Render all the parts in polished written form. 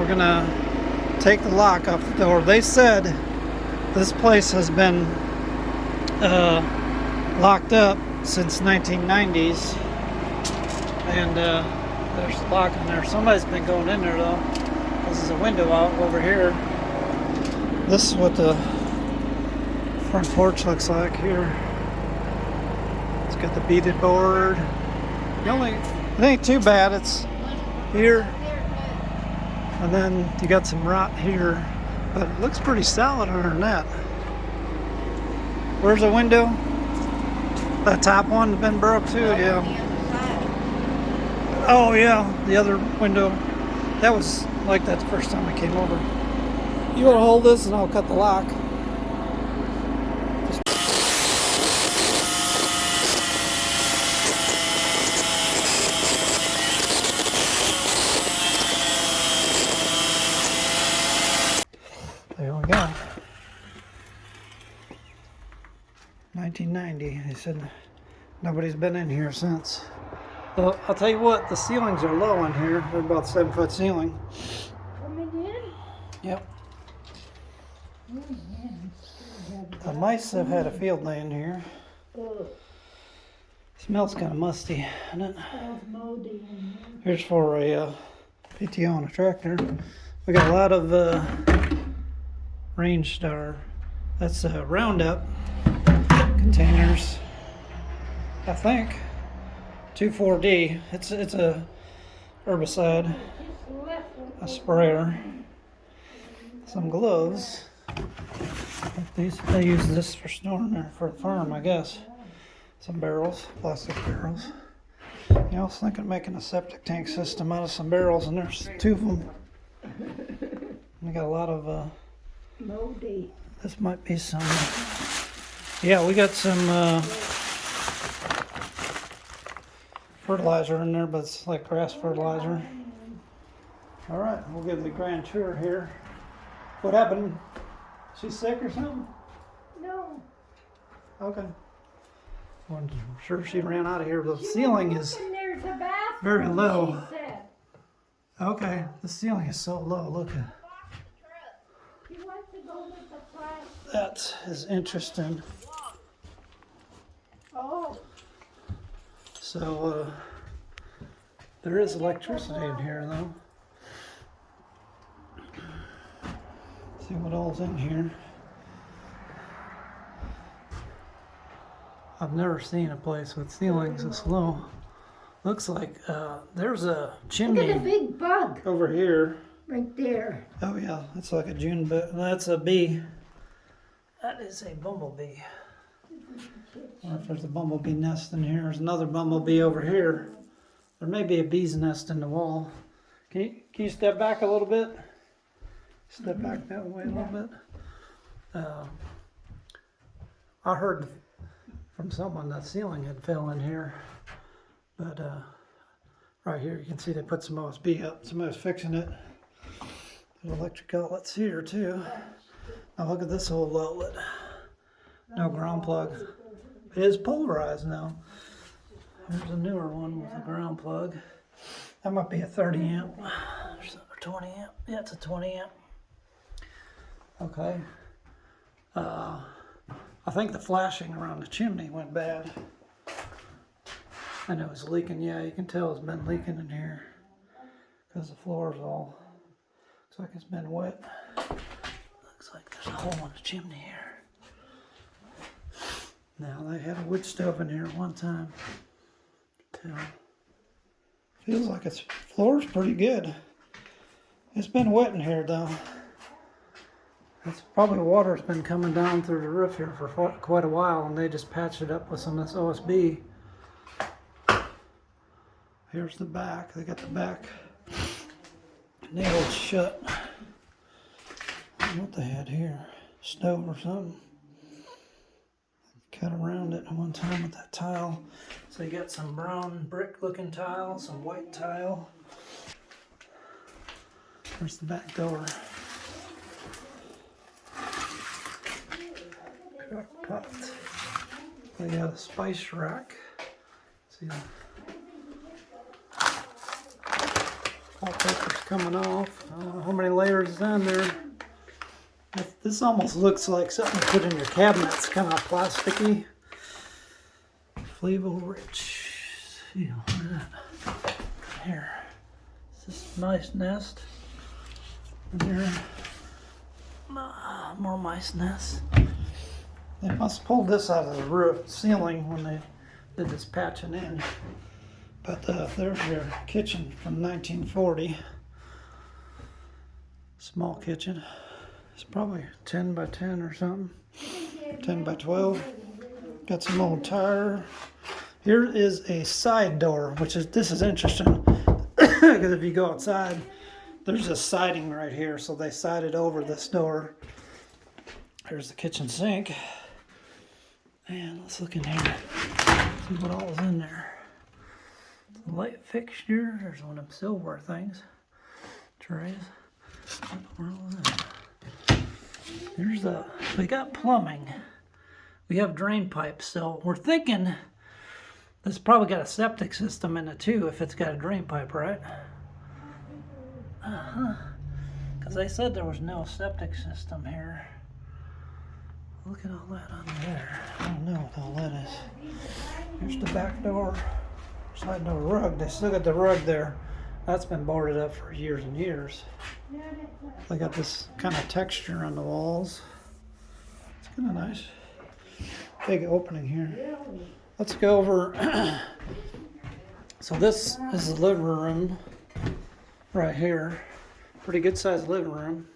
we're gonna take the lock off the door. They said this place has been locked up since 1990s, and there's a lock in there. Somebody's been going in there though. This is a window out over here. This is what the front porch looks like here. It's got the beaded board. It ain't too bad. It's here, and then you got some rot here, but it looks pretty solid other than that. Where's the window? That top one's been broke too, yeah. Oh yeah, the other window. That was like that the first time I came over. You want to hold this and I'll cut the lock. There we go. 1990. They said nobody's been in here since. Well, I'll tell you what, the ceilings are low in here. They're about 7-foot ceiling. Coming in? Yep. The mice have had a field day in here. Smells kind of musty, isn't it? Here's for a PTO on a tractor. We got a lot of Range Star. That's Roundup containers. I think 2,4-D. It's a herbicide, a sprayer, some gloves. They use this for storing there for a farm, I guess. Some barrels, plastic barrels. You know, I was thinking of making a septic tank system out of some barrels, and there's 2 of them. We got a lot of moldy. This might be some. Yeah, we got some fertilizer in there, but it's like grass fertilizer. All right, we'll give the grand tour here. What happened? She's sick or something? No. Okay. I'm sure she ran out of here. The ceiling is There's a bathroom, very low. she said. Okay, the ceiling is so low. Look at She wants to go with the class. that. Is interesting. Oh. So there is electricity in here though. See what all's in here. I've never seen a place with ceilings this low. Looks like there's a chimney. Look at a big bug over here. right there. Oh yeah, that's like a June bug. That's a bee. That is a bumblebee. I wonder if there's a bumblebee nest in here. There's another bumblebee over here. There may be a bee's nest in the wall. Can you step back a little bit? Step back that way a little bit. I heard from someone that ceiling had fell in here, but right here you can see they put some OSB up. Somebody's fixing it. There's electric outlets here too. Now look at this old outlet. No ground plug. It is polarized now. There's a newer one with a ground plug. That might be a 30 amp or 20 amp. Yeah, it's a 20 amp. Okay. I think the flashing around the chimney went bad. And it was leaking. Yeah, you can tell it's been leaking in here because the floor is all, looks like it's been wet. Looks like there's a hole in the chimney here. Now, they had a wood stove in here at one time. Feels like its floor's pretty good. It's been wet in here though. It's probably water's been coming down through the roof here for quite a while, and they just patched it up with some of this OSB. Here's the back. They got the back nailed shut. I don't know what they had here. Stove or something. Cut around it at one time with that tile. So you got some brown brick looking tile, some white tile. There's the back door. Crock pot. They got a spice rack. See the wallpaper's coming off. I don't know how many layers is on there. This almost looks like something to put in your cabinet. It's kind of plasticky. Flavor rich. See, look at that. Here. This is nice nest. And here, more mice nests. They must pull this out of the roof ceiling when they did this patching in. But there's your kitchen from 1940. Small kitchen. It's probably 10 by 10 or something. 10 by 12. Got some old tire. Here is a side door, this is interesting. Because if you go outside, there's a siding right here. So they sided over this door. Here's the kitchen sink. And let's look in here. See what all is in there. Light fixture. There's one of them silver things. Trays. Where all is that? There's we got plumbing. We have drain pipes, so we're thinking this probably got a septic system in it too if it's got a drain pipe, right? Because they said there was no septic system here. Look at all that under there. I don't know what all that is. Here's the back door. Side door rug. They still got the rug there. That's been boarded up for years and years. They got this kind of texture on the walls. It's kind of nice. Big opening here. Let's go over. So this is the living room right here. Pretty good sized living room.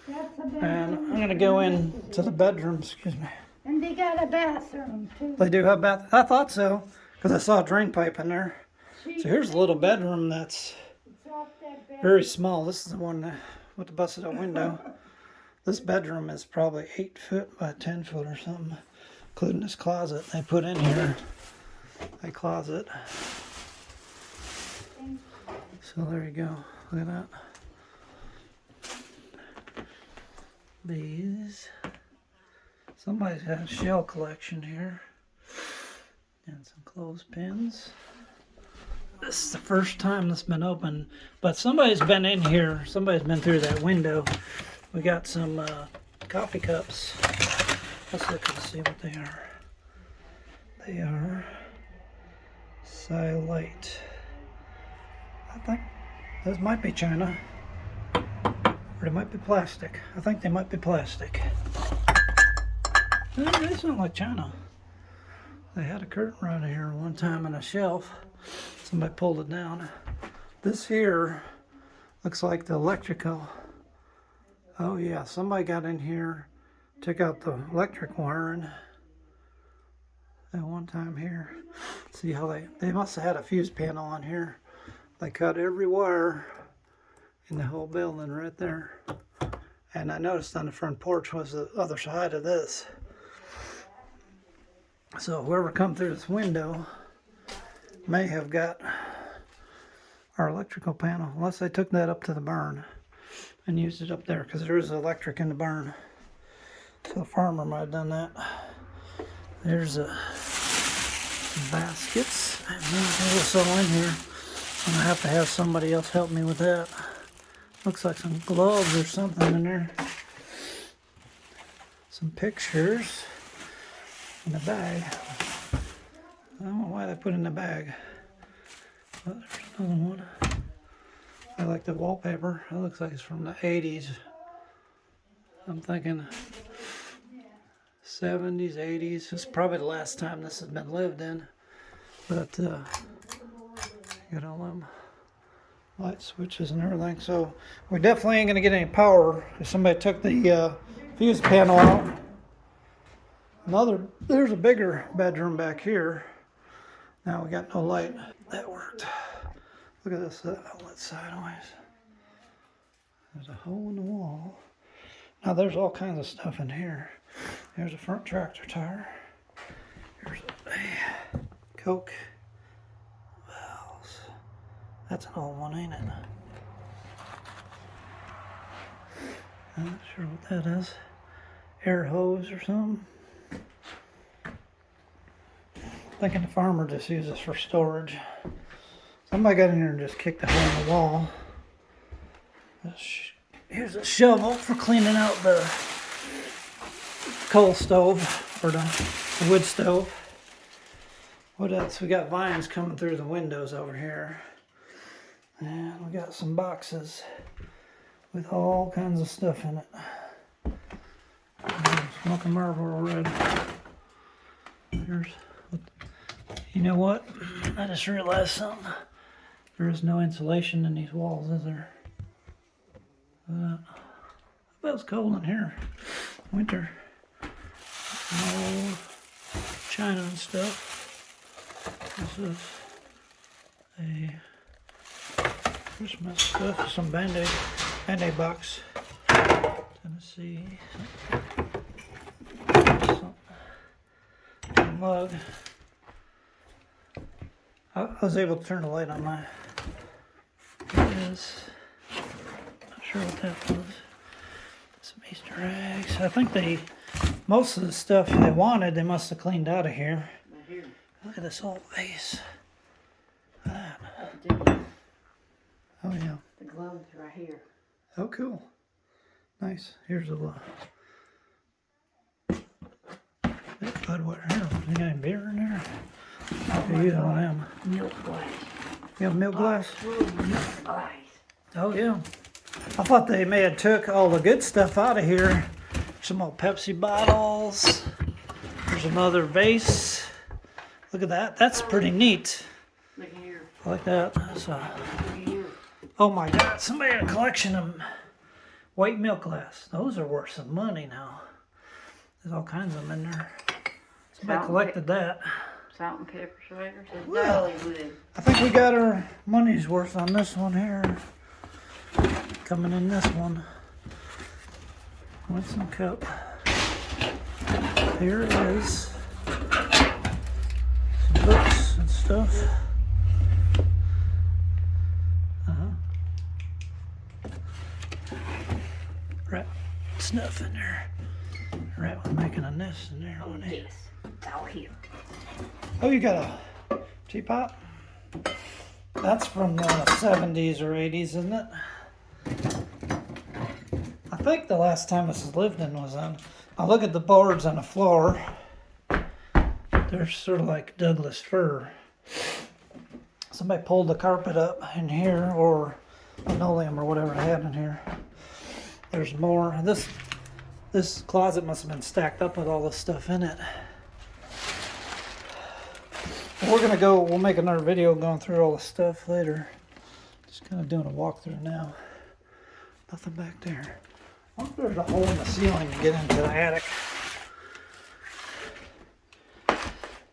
And I'm going to go into the bedroom, excuse me. And they got a bathroom too. They do have bath. I thought so, because I saw a drain pipe in there. So here's a little bedroom that's very small. This is the one with the busted out window. This bedroom is probably 8 foot by 10 foot or something, including this closet they put in here. A closet. So there you go. Look at that. These. Somebody's got a shell collection here. And some clothespins. This is the first time this has been open, but somebody's been in here. Somebody's been through that window. We got some coffee cups. Let's look and see what they are. They are Silite. I think those might be China, or they might be plastic. I think they might be plastic. They sound like China. They had a curtain right here one time on a shelf. Somebody pulled it down. This here looks like the electrical. Oh yeah, somebody got in here, took out the electric wiring at one time here. See how they must have had a fuse panel on here. They cut every wire in the whole building right there. And I noticed on the front porch was the other side of this. So whoever come through this window may have got our electrical panel, unless they took that up to the barn and used it up there, because there is electric in the barn. So the farmer might have done that. There's baskets. What's all in here? I'm gonna have to have somebody else help me with that. Looks like some gloves or something in there. Some pictures in the bag. I don't know why they put it in the bag. But there's another one. I like the wallpaper. It looks like it's from the 80s. I'm thinking 70s, 80s. It's probably the last time this has been lived in. But you got all them light switches and everything. So we definitely ain't gonna get any power if somebody took the fuse panel out. There's a bigger bedroom back here. Now we got no light. That worked. Look at this outlet sideways. There's a hole in the wall. Now there's all kinds of stuff in here. There's a front tractor tire. Here's a Coke valves. That's an old one, ain't it? I'm not sure what that is. Air hose or something. Thinking the farmer just uses this for storage. Somebody got in here and just kicked a hole in the wall. Here's a shovel for cleaning out the coal stove or the wood stove. What else? We got vines coming through the windows over here. And we got some boxes with all kinds of stuff in it. Smoking Marlboro Red. There's, you know what? I just realized something. There is no insulation in these walls, is there? I bet it's cold in here. Winter. Old china and stuff. This is a Christmas stuff. Some Band-Aid box. Tennessee. Some mug. I was able to turn the light on my. It is. Not sure what that was. Some Easter eggs. I think most of the stuff they wanted, they must have cleaned out of here. Look at this old vase. Look at that. Oh yeah. The gloves right here. Oh cool. Nice. Here's a Budweiser. Here, you got any beer in there? Okay, you don't have Milk glass. You have milk glass? Milk glass. Oh yeah. I thought they may have took all the good stuff out of here. Some old Pepsi bottles. There's another vase. Look at that. That's pretty neat. Look here. I like that. That's Look here. oh my God. Somebody had a collection of white milk glass. Those are worth some money now. There's all kinds of them in there. Somebody collected that. Salt and pepper shakers. Well, Dollywood. I think we got our money's worth on this one here. Coming in this one. Winston cup. Here it is. Some books and stuff. Rat snuff in there. Rat was making a nest in there. Oh, yes. It's all here. Oh, you got a teapot? That's from the 70s or 80s, isn't it? I think the last time this was lived in was on. I look at the boards on the floor. They're sort of like Douglas fir. Somebody pulled the carpet up in here, or linoleum, or whatever I had in here. There's more. This closet must have been stacked up with all this stuff in it. We're gonna go. We'll make another video going through all the stuff later. Just kind of doing a walkthrough now. Nothing back there. I wonder if there's a hole in the ceiling to get into the attic.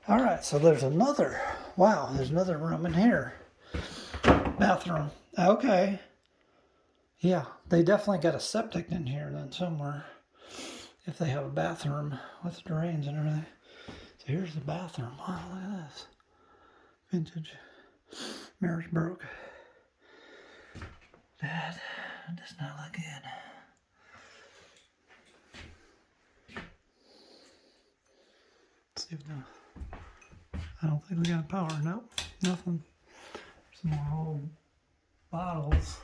All right, so there's another. Wow, there's another room in here. Bathroom. Okay. Yeah, they definitely got a septic in here then somewhere. If they have a bathroom with drains and everything. So here's the bathroom. Wow, look at this. Vintage. Mirrors broke. That does not look good. Let's see if I don't think we got power. Nope, nothing. Some more old bottles.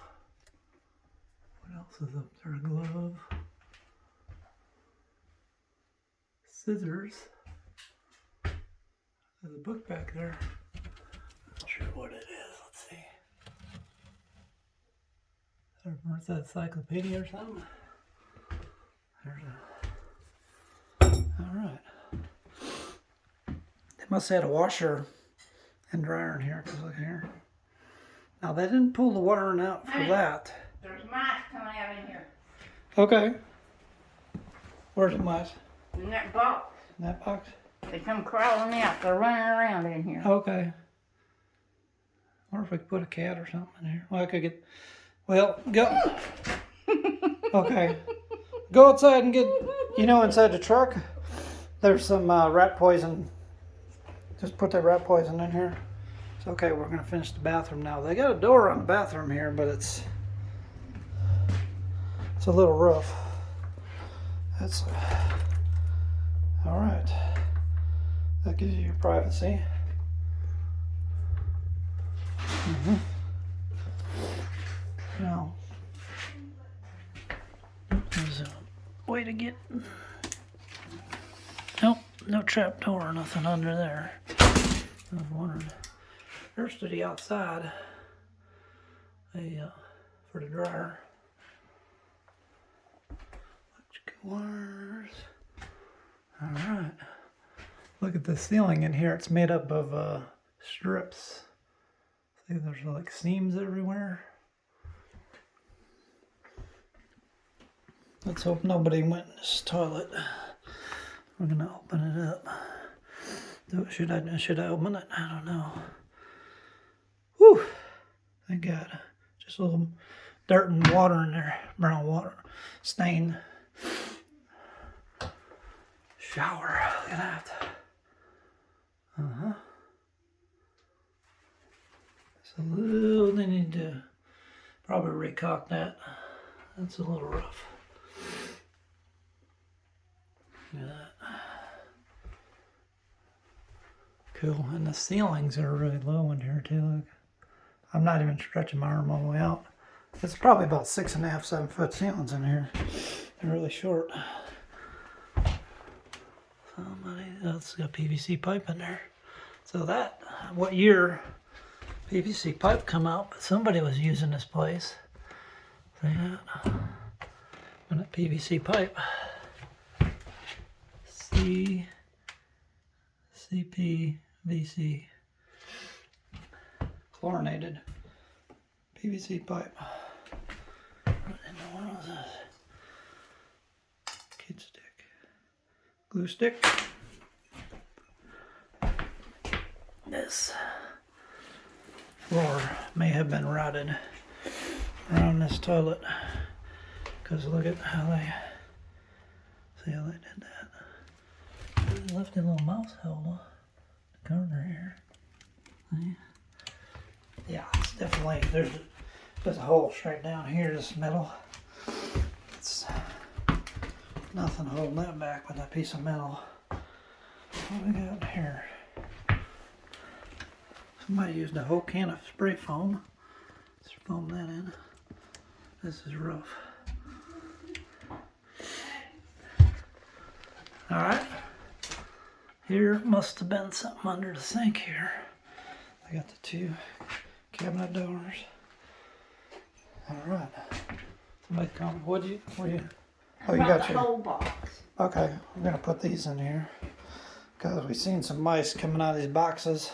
What else is up there? A glove. Scissors. There's a book back there. Not sure what it is. Let's see. Where's that encyclopedia or something? There's a. All right. They must have had a washer and dryer in here. Cause look here. Now they didn't pull the wiring out for that. There's mice coming out in here. Okay. Where's the mice? In that box. In that box? They come crawling out. They're running around in here. Okay. Wonder if we could put a cat or something in here. Well, I could get. Well, go. Okay. Go outside and get. You know, inside the truck, there's some rat poison. Just put that rat poison in here. It's okay. We're gonna finish the bathroom now. They got a door on the bathroom here, but it's a little rough. That's all right. That gives you your privacy. Now, way to get. Nope, no trap door or nothing under there. I was wondering. There's to the outside. For the dryer. Electrical wires. Alright. Look at the ceiling in here. It's made up of strips. See, there's like seams everywhere. Let's hope nobody went in this toilet. We're gonna open it up. Should I open it? I don't know. Whew! Thank God. Just a little dirt and water in there. Brown water. Stain. Shower. Look at that. So they need to probably recock that. That's a little rough. Look at that. Cool. And the ceilings are really low in here too. Look. I'm not even stretching my arm all the way out. It's probably about 6.5, 7 foot ceilings in here. They're really short. That's got PVC pipe in there. So that, what year PVC pipe come out, but somebody was using this place. See that? And that PVC pipe. CPVC. Chlorinated PVC pipe. What in the world is this? Kid stick. Glue stick. This floor may have been rotted around this toilet because look at how they did that. They left a little mouse hole in the corner here. See? Yeah, it's definitely there's a hole straight down here. This metal. It's nothing holding that back with that piece of metal. What do we got here? Somebody used a whole can of spray foam. Let's foam that in. This is rough. Alright. Here must have been something under the sink here. I got the 2 cabinet doors. Alright. Somebody come. Oh, you got your whole box. Okay, we're gonna put these in here. Because we've seen some mice coming out of these boxes.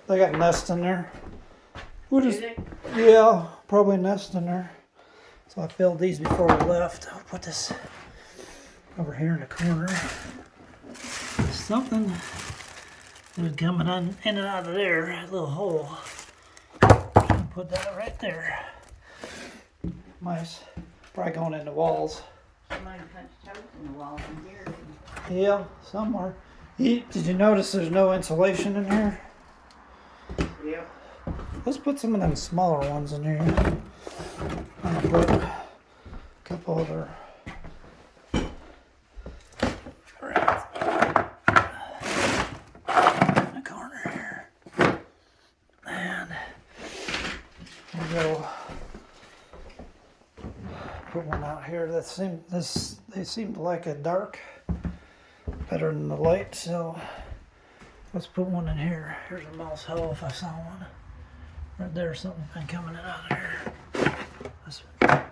They got nests in there. Yeah, probably nest in there. So I filled these before we left. I'll put this over here in the corner. There's something was coming in and out of there, a little hole. Put that right there. Mice probably going in the walls. Somebody punched holes in the walls in here. Yeah, somewhere. Did you notice there's no insulation in here? Yep. Let's put some of them smaller ones in here. I'm gonna put a couple other. In the corner here. And we'll go put one out here that they seem to like it dark better than the light, so let's put one in here. Here's a mouse hole if I saw one. Right there, something been coming out of here.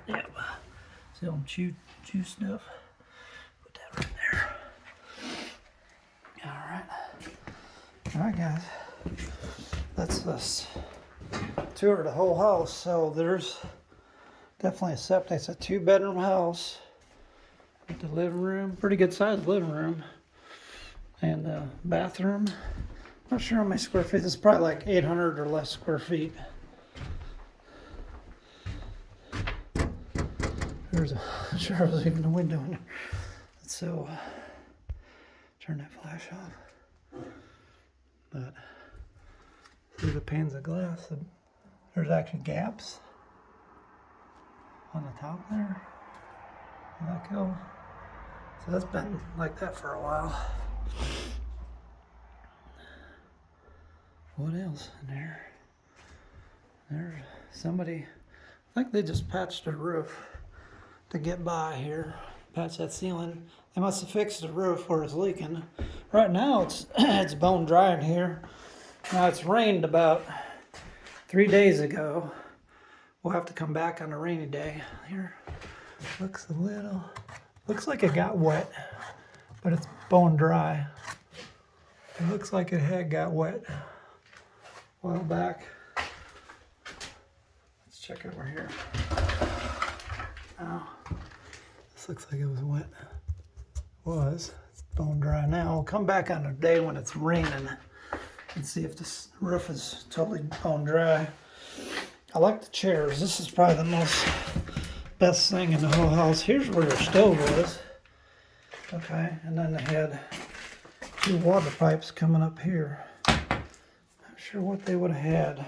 Yep. See them chew stuff. Put that right there. Alright guys. That's this tour of the whole house. So there's definitely a septic. It's a 2-bedroom house with the living room, pretty good sized living room, and the bathroom. Not sure how many square feet. It's probably like 800 or less square feet. There's a sure there's even a window in there. So turn that flash off. But through the panes of glass, there's actually gaps on the top there. Let that go. So that's been like that for a while. What else in there? There's somebody, I think they just patched the roof to get by here. patch that ceiling. They must have fixed the roof where it's leaking. Right now it's it's bone dry in here. Now it's rained about 3 days ago. We'll have to come back on a rainy day. Here, looks like it got wet, but it's bone dry. It looks like it had got wet a while back. Let's check over here. Oh, this looks like it was wet. It's bone dry now. We'll come back on a day when it's raining and see if this roof is totally bone dry. I like the chairs. This is probably the best thing in the whole house. Here's where your stove is. Okay, and then they had 2 water pipes coming up here. Not sure what they would have had,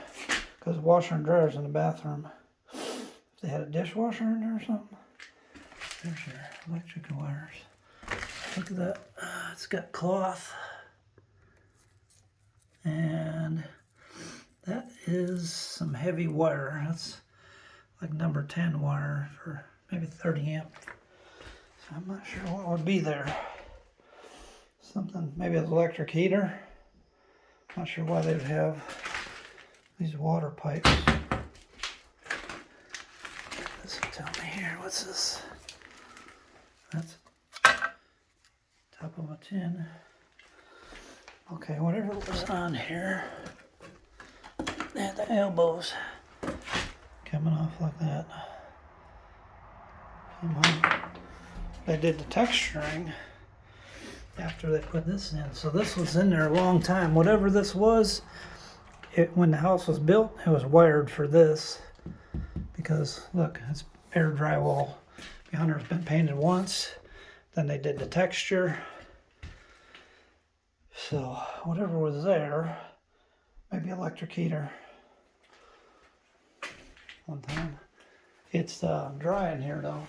because washer and dryer's in the bathroom. If they had a dishwasher in there or something. There's your electrical wires. Look at that. It's got cloth. And that is some heavy wire. That's like number 10 wire for maybe 30 amp. So I'm not sure what would be there. Something, maybe an electric heater. Not sure why they would have these water pipes. This will tell me here. What's this? That's top of a tin. Okay, whatever was on here. They had the elbows coming off like that. They did the texturing after they put this in. So this was in there a long time. Whatever this was, when the house was built, it was wired for this. Because look, it's bare drywall. Behind there's been painted once. Then they did the texture. So whatever was there, maybe electric heater. One time. It's dry in here though,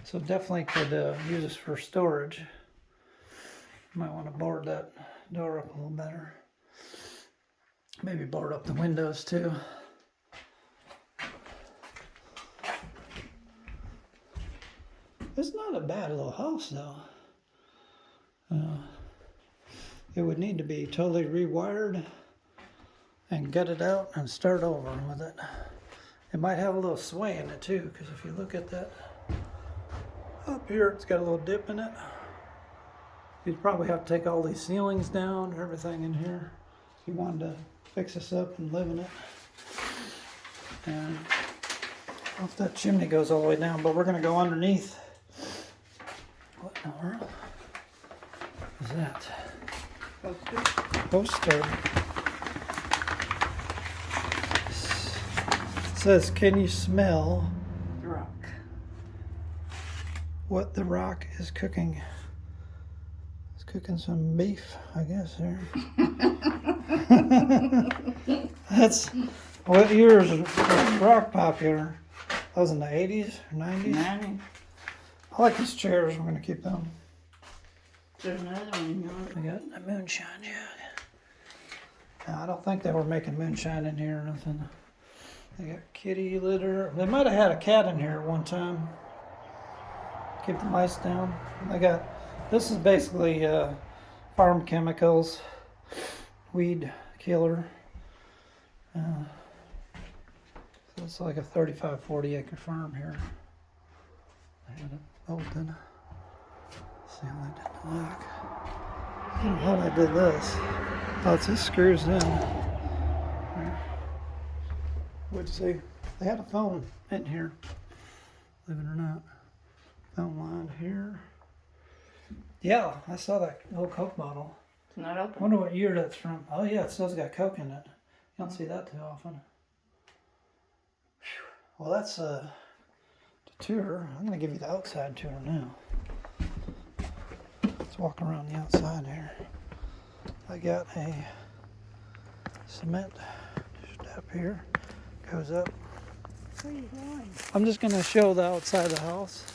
so definitely could use this for storage. Might want to board that door up a little better. Maybe board up the windows too. It's not a bad little house though. It would need to be totally rewired and gutted out and start over with it. It might have a little sway in it too, because if you look at that up here, it's got a little dip in it. You'd probably have to take all these ceilings down, everything in here, if you wanted to fix this up and live in it. And I don't know if that chimney goes all the way down, but we're going to go underneath. What in the world is that? Poster. It says, can you smell The rock. what the rock is cooking? It's cooking some beef, I guess, here. That's, what years was rock popular? That was in the 80s or 90s? 90. I like these chairs. We're going to keep them. There's another one. You want? We got a moonshine jug. Now, I don't think they were making moonshine in here or nothing. They got kitty litter. They might have had a cat in here at one time. Keep the mice down. They got, this is basically farm chemicals, weed killer. So it's like a 35, 40 acre farm here. They had it open. See how they did the lock. I don't know how they did this. Oh, it just screws in. What'd you see? They had a phone in here. Believe it or not. Phone line here. Yeah, I saw that old Coke bottle. It's not open. I wonder what year that's from. Oh yeah, it still got Coke in it. You don't see that too often. Whew. Well, that's the tour. I'm going to give you the outside tour now. Let's walk around the outside here. I got a cement step here. Goes up. Where are you going? I'm just going to show the outside of the house.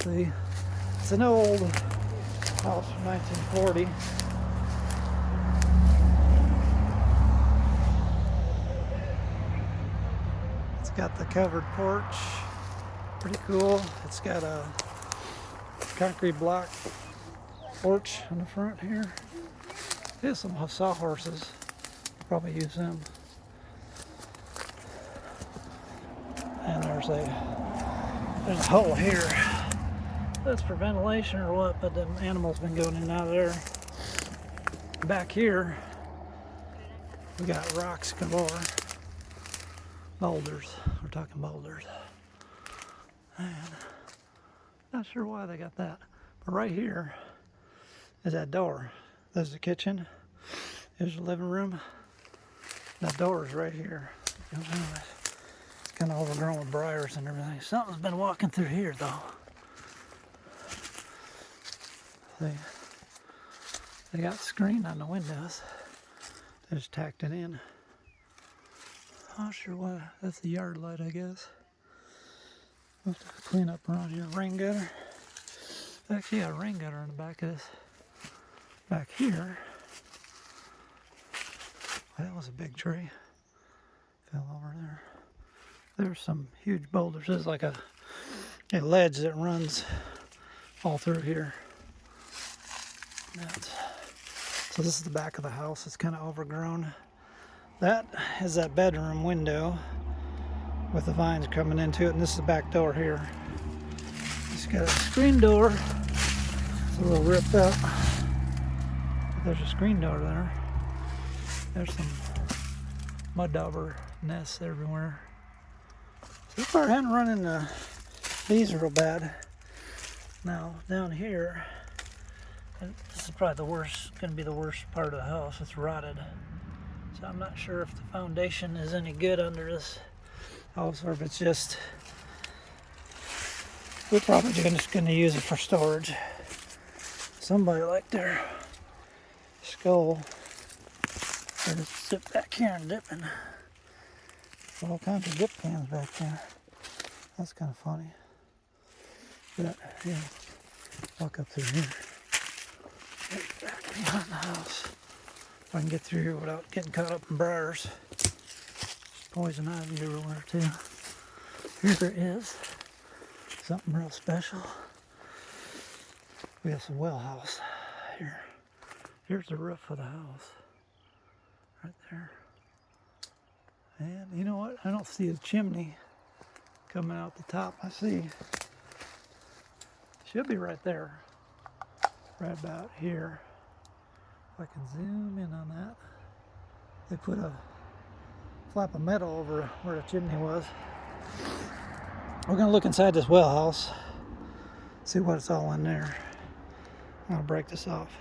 See, it's an old house from 1940. It's got the covered porch. Pretty cool. It's got a concrete block porch in the front here. Here's some sawhorses. Probably use them. And there's a hole here. That's for ventilation or what, but the animals been going in and out of there. Back here, we got rocks galore. Boulders. We're talking boulders. And not sure why they got that. But right here is that door. There's the kitchen. There's the living room. That door is right here. Kind of overgrown with briars and everything. Something's been walking through here though. See, they got screen on the windows. They just tacked it in. Not sure why. That's the yard light, I guess. We'll have to clean up around here. Rain gutter. Actually, got a rain gutter in the back of this. Back here. That was a big tree. Fell over there. There's some huge boulders. This is like a ledge that runs all through here. So this is the back of the house. It's kind of overgrown. That is that bedroom window with the vines coming into it, and this is the back door here. It's got a screen door. It's a little ripped up. But there's a screen door there. There's some mud dauber nests everywhere. So far I haven't run into bees real bad. Now down here, this is probably the worst, going to be the worst part of the house. It's rotted. So I'm not sure if the foundation is any good under this house or if it's just, we're probably just going to use it for storage. Somebody like their skull. Or just sit back here and dipping. There's all kinds of dip cans back there. That's kind of funny. But yeah, walk up through here. Right back behind the house. If I can get through here without getting caught up in briars. There's poison ivy everywhere too. Here is something real special. We have some well house here. Here's the roof of the house. Right there. And you know what? I don't see a chimney coming out the top. I see. Should be right there. Right about here. If I can zoom in on that. They put a flap of metal over where the chimney was. We're going to look inside this well house. See what's all in there. I'm going to break this off.